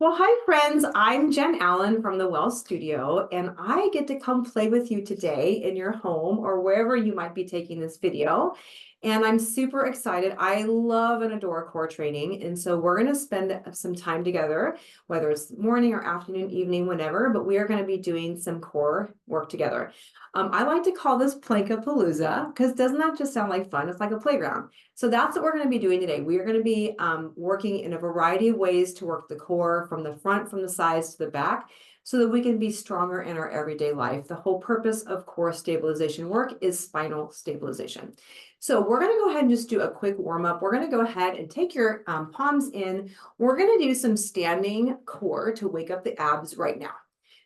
Well, hi, friends. I'm Jen Allen from the Well Studio, and I get to come play with you today in your home or wherever you might be taking this video. And I'm super excited. I love and adore core training. And so we're going to spend some time together, whether it's morning or afternoon, evening, whenever, but we are going to be doing some core work together. I like to call this Plankapalooza because doesn't that just sound like fun? It's like a playground. So that's what we're going to be doing today. We are going to be working in a variety of ways to work the core from the front, from the sides to the back, so that we can be stronger in our everyday life. The whole purpose of core stabilization work is spinal stabilization. So we're going to go ahead and just do a quick warm up. We're going to go ahead and take your palms in. We're going to do some standing core to wake up the abs right now.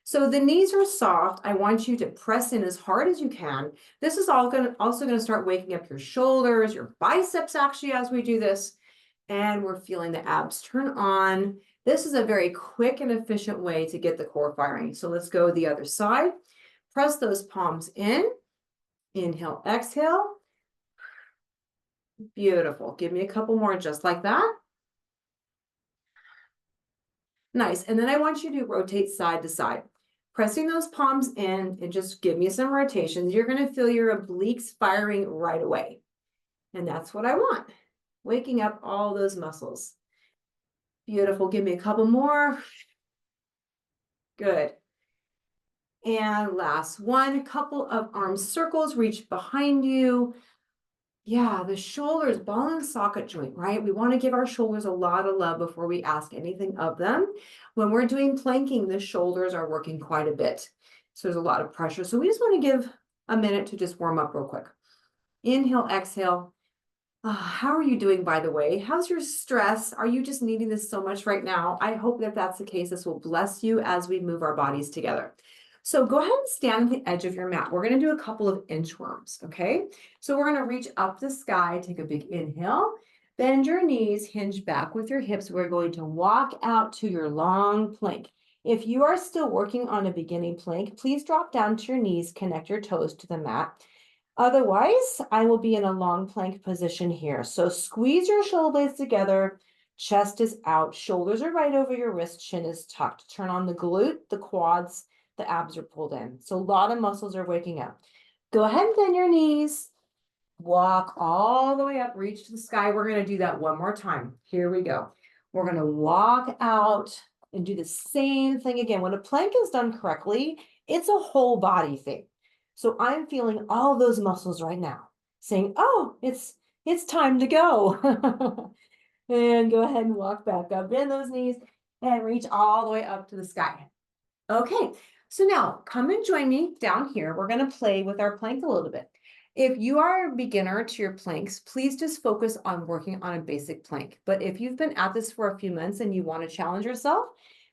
So the knees are soft. I want you to press in as hard as you can. This is also going to start waking up your shoulders, your biceps actually as we do this. And we're feeling the abs turn on. This is a very quick and efficient way to get the core firing. So let's go the other side. Press those palms in. Inhale, exhale. Beautiful. Give me a couple more just like that. Nice. And then I want you to rotate side to side. Pressing those palms in and just give me some rotations. You're going to feel your obliques firing right away. And that's what I want. Waking up all those muscles. Beautiful. Give me a couple more. Good. And last one, a couple of arm circles, reach behind you. Yeah, the shoulders, ball and socket joint, right? We want to give our shoulders a lot of love before we ask anything of them. When we're doing planking, the shoulders are working quite a bit. So there's a lot of pressure. So we just want to give a minute to just warm up real quick. Inhale, exhale. How are you doing, by the way? How's your stress? Are you just needing this so much right now? I hope that that's the case. This will bless you as we move our bodies together. So go ahead and stand at the edge of your mat. We're going to do a couple of inchworms, okay? So we're going to reach up the sky, take a big inhale, bend your knees, hinge back with your hips. We're going to walk out to your long plank. If you are still working on a beginning plank, please drop down to your knees, connect your toes to the mat. Otherwise, I will be in a long plank position here. So squeeze your shoulder blades together, chest is out, shoulders are right over your wrist, chin is tucked. Turn on the glute, the quads, the abs are pulled in. So a lot of muscles are waking up. Go ahead and bend your knees. Walk all the way up, reach to the sky. We're going to do that one more time. Here we go. We're going to walk out and do the same thing again. When a plank is done correctly, it's a whole body thing. So I'm feeling all those muscles right now saying, oh, it's time to go. And go ahead and walk back up, bend those knees and reach all the way up to the sky. Okay, so now come and join me down here. We're going to play with our plank a little bit. If you are a beginner to your planks, please just focus on working on a basic plank. But if you've been at this for a few months and you want to challenge yourself,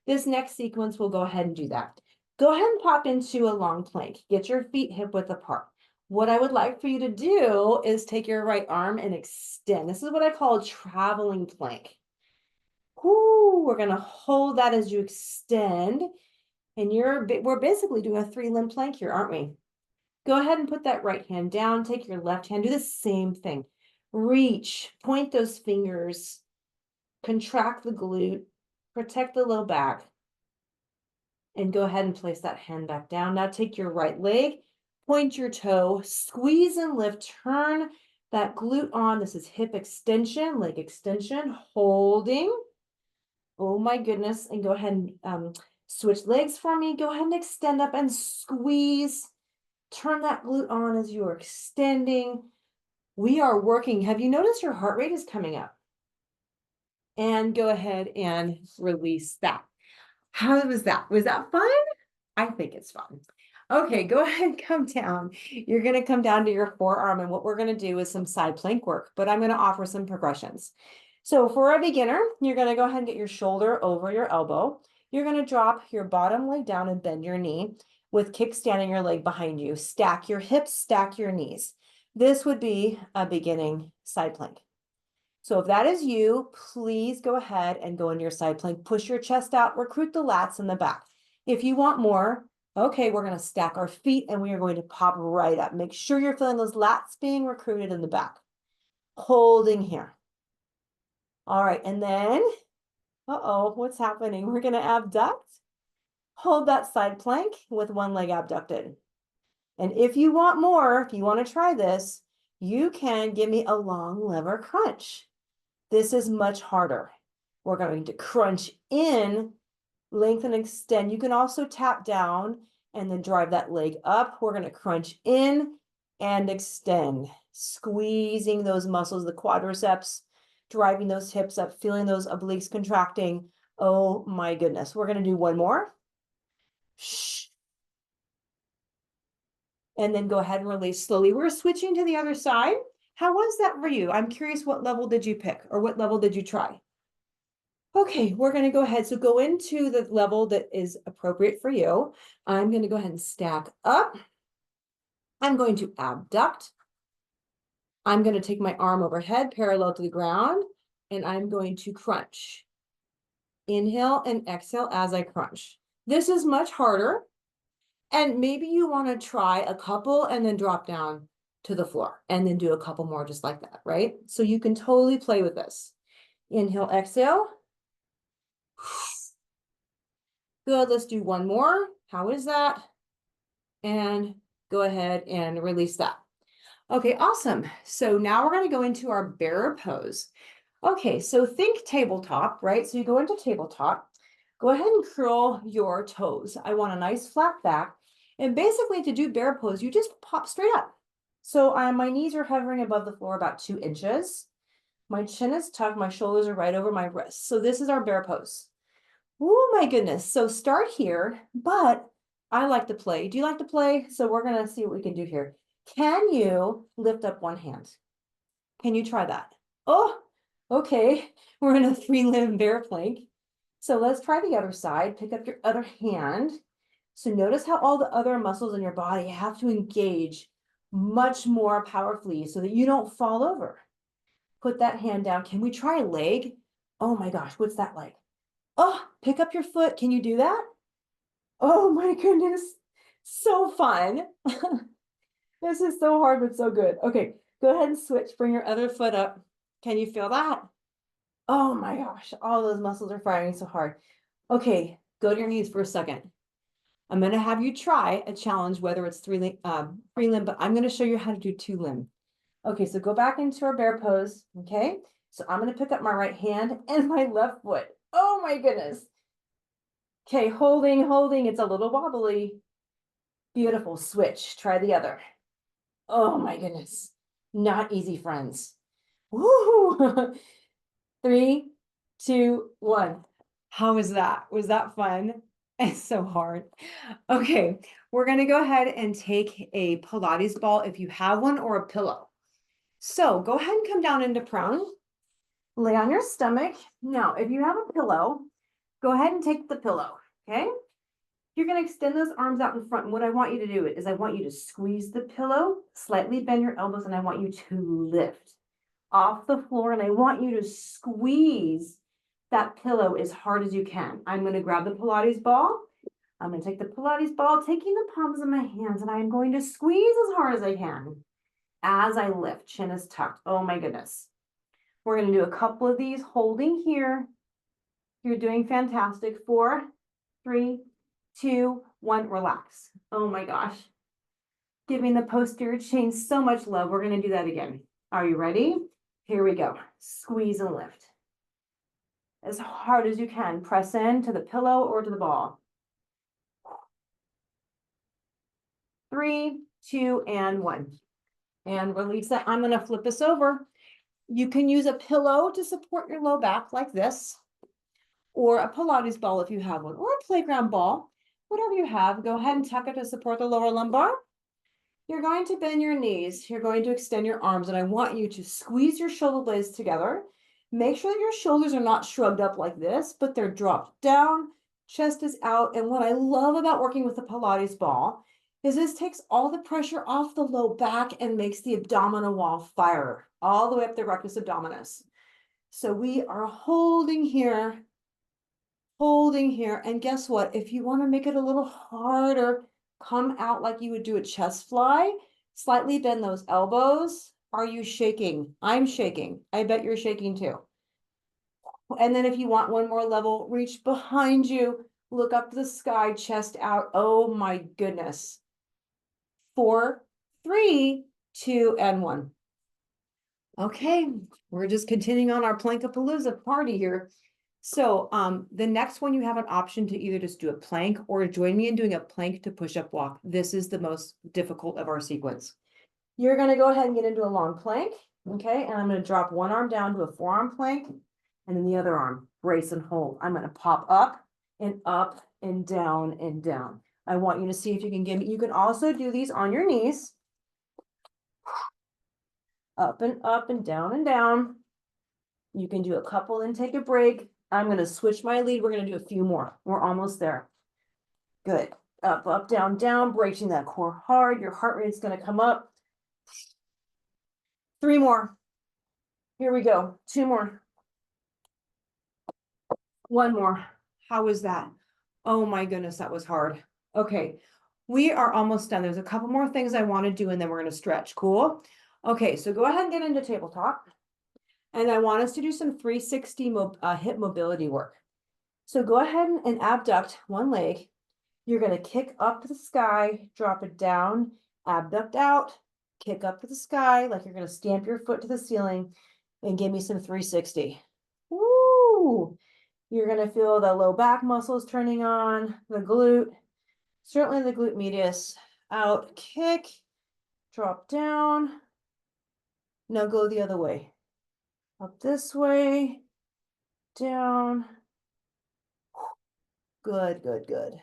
this next sequence will go ahead and do that. Go ahead and pop into a long plank. Get your feet hip width apart. What I would like for you to do is take your right arm and extend. This is what I call a traveling plank. Ooh, we're going to hold that as you extend. And we're basically doing a 3-limb plank here, aren't we? Go ahead and put that right hand down. Take your left hand, do the same thing. Reach, point those fingers, contract the glute, protect the low back, and go ahead and place that hand back down. Now take your right leg, point your toe, squeeze and lift, turn that glute on. This is hip extension, leg extension, holding. Oh my goodness. And go ahead and switch legs for me. Go ahead and extend up and squeeze. Turn that glute on as you're extending. We are working. Have you noticed your heart rate is coming up? And go ahead and release that. How was that? Was that fun? I think it's fun. Okay, go ahead and come down. You're going to come down to your forearm, and what we're going to do is some side plank work, but I'm going to offer some progressions. So for a beginner, you're going to go ahead and get your shoulder over your elbow. You're going to drop your bottom leg down and bend your knee with kickstanding your leg behind you. Stack your hips, stack your knees. This would be a beginning side plank. So if that is you, please go ahead and go into your side plank. Push your chest out, recruit the lats in the back. If you want more, okay, we're going to stack our feet and we are going to pop right up. Make sure you're feeling those lats being recruited in the back. Holding here. All right, and then Uh-oh, what's happening? We're gonna abduct. Hold that side plank with one leg abducted. And if you want more, if you want to try this, you can give me a long lever crunch. This is much harder. We're going to crunch in, lengthen, extend. You can also tap down and then drive that leg up. We're going to crunch in and extend, squeezing those muscles, the quadriceps, driving those hips up, feeling those obliques contracting. Oh my goodness. We're going to do one more. Shh. And then go ahead and release slowly. We're switching to the other side. How was that for you? I'm curious, what level did you pick or what level did you try? Okay, we're going to go ahead. So go into the level that is appropriate for you. I'm going to go ahead and stack up. I'm going to abduct. I'm going to take my arm overhead parallel to the ground, and I'm going to crunch. Inhale and exhale as I crunch. This is much harder. And maybe you want to try a couple and then drop down to the floor and then do a couple more just like that, right? So you can totally play with this. Inhale, exhale. Good, let's do one more. How is that? And go ahead and release that. Okay, awesome. So now we're going to go into our bear pose. Okay, so think tabletop, right? So you go into tabletop. Go ahead and curl your toes. I want a nice flat back. And basically to do bear pose, you just pop straight up. So my knees are hovering above the floor about 2 inches. My chin is tucked, my shoulders are right over my wrists. So this is our bear pose. Oh my goodness. So start here, but I like to play. Do you like to play? So we're gonna see what we can do here. Can you lift up one hand? Can you try that? Oh, okay. We're in a 3-limb bear plank. So let's try the other side. Pick up your other hand. So notice how all the other muscles in your body have to engage much more powerfully so that you don't fall over. Put that hand down. Can we try a leg? Oh my gosh, what's that like? Oh, pick up your foot. Can you do that? Oh my goodness. So fun. This is so hard, but so good. Okay, go ahead and switch. Bring your other foot up. Can you feel that? Oh my gosh, all those muscles are firing so hard. Okay, go to your knees for a second. I'm going to have you try a challenge, whether it's 3-limb, but I'm going to show you how to do 2-limb. Okay, so go back into our bear pose. Okay, so I'm going to pick up my right hand and my left foot. Oh my goodness. Okay, holding. It's a little wobbly. Beautiful. Switch. Try the other. Oh my goodness. Not easy, friends. Woo! 3, 2, 1. How was that? Was that fun? It's so hard. Okay, we're going to go ahead and take a Pilates ball if you have one or a pillow. So go ahead and come down into prone. Lay on your stomach. Now, if you have a pillow, go ahead and take the pillow, okay? You're going to extend those arms out in front. And what I want you to do is I want you to squeeze the pillow, slightly bend your elbows, and I want you to lift off the floor. And I want you to squeeze that pillow as hard as you can. I'm going to grab the Pilates ball. I'm going to take the Pilates ball, taking the palms of my hands, and I'm going to squeeze as hard as I can as I lift. Chin is tucked. Oh my goodness. We're going to do a couple of these holding here. You're doing fantastic. 4, 3, 2, 1, relax. Oh my gosh. Giving the posterior chain so much love. We're going to do that again. Are you ready? Here we go. Squeeze and lift. As hard as you can. Press in to the pillow or to the ball. 3, 2, and 1. And release that. I'm going to flip this over. You can use a pillow to support your low back like this, or a Pilates ball if you have one, or a playground ball. Whatever you have, go ahead and tuck it to support the lower lumbar. You're going to bend your knees. You're going to extend your arms, and I want you to squeeze your shoulder blades together. Make sure that your shoulders are not shrugged up like this, but they're dropped down, chest is out. And what I love about working with the Pilates ball is this takes all the pressure off the low back and makes the abdominal wall fire all the way up the rectus abdominis. So we are holding here, and guess what? If you want to make it a little harder, come out like you would do a chest fly, slightly bend those elbows. Are you shaking? I'm shaking. I bet you're shaking too. And then if you want one more level, reach behind you, look up to the sky, chest out. Oh my goodness. 4, 3, 2, and 1. Okay, we're just continuing on our Plankapalooza party here. So the next one, you have an option to either just do a plank or join me in doing a plank to push-up walk. This is the most difficult of our sequence. You're gonna go ahead and get into a long plank, okay? And I'm gonna drop one arm down to a forearm plank, and then the other arm, brace and hold. I'm gonna pop up and down and down. I want you to see if you can give me, you can also do these on your knees. Up and down and down. You can do a couple and take a break. I'm gonna switch my lead. We're gonna do a few more. We're almost there. Good. Up, down, down, bracing that core hard. Your heart rate's gonna come up. 3 more. Here we go. 2 more. 1 more. How was that? Oh my goodness, that was hard. Okay, we are almost done. There's a couple more things I want to do, and then we're going to stretch. Cool. Okay, so go ahead and get into tabletop. And I want us to do some 360 hip mobility work. So go ahead and abduct one leg. You're going to kick up to the sky, drop it down, abduct out, kick up to the sky, like you're going to stamp your foot to the ceiling, and give me some 360. Woo! You're going to feel the low back muscles turning on, the glute, certainly the glute medius. Out, kick, drop down. Now go the other way. Up this way, down. Good, good, good.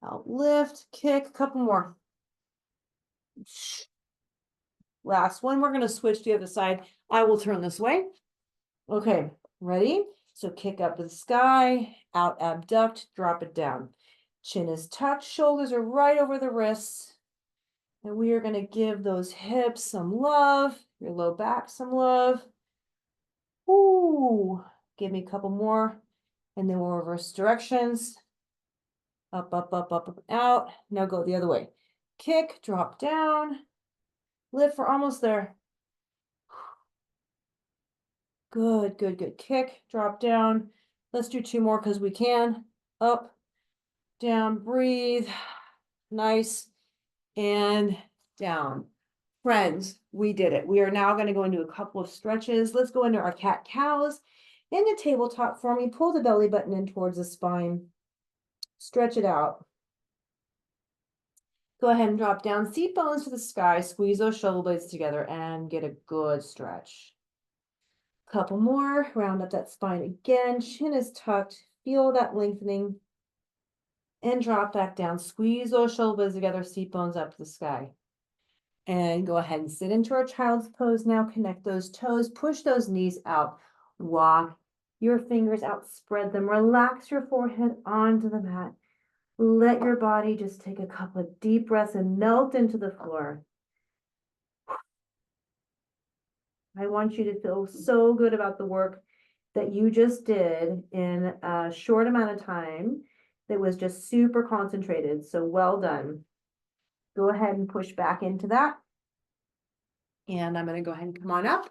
Out, lift, kick, a couple more. Last one, we're going to switch to the other side. I will turn this way. Okay, ready? So kick up to the sky, out, abduct, drop it down. Chin is tucked, shoulders are right over the wrists. And we are going to give those hips some love, your low back some love. Ooh, give me a couple more. And then we'll reverse directions. Up, up, up, up, up, out. Now go the other way. Kick, drop down. Lift, we're almost there. Good, good, good. Kick, drop down. Let's do 2 more because we can. Up, down, breathe. Nice. And down. Friends, we did it. We are now going to go into a couple of stretches. Let's go into our cat-cows. In the tabletop for me, pull the belly button in towards the spine. Stretch it out. Go ahead and drop down, seat bones to the sky, squeeze those shoulder blades together and get a good stretch. Couple more, round up that spine again, chin is tucked, feel that lengthening, and drop back down, squeeze those shoulder blades together, seat bones up to the sky. And go ahead and sit into our child's pose now, connect those toes, push those knees out, walk your fingers out, spread them, relax your forehead onto the mat. Let your body just take a couple of deep breaths and melt into the floor. I want you to feel so good about the work that you just did in a short amount of time that was just super concentrated. So well done. Go ahead and push back into that. And I'm going to go ahead and come on up.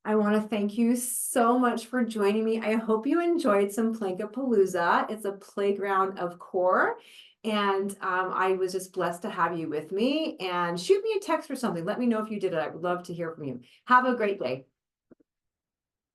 I want to thank you so much for joining me. I hope you enjoyed some Plankapalooza. It's a playground of core. And I was just blessed to have you with me. And shoot me a text or something. Let me know if you did it. I would love to hear from you. Have a great day.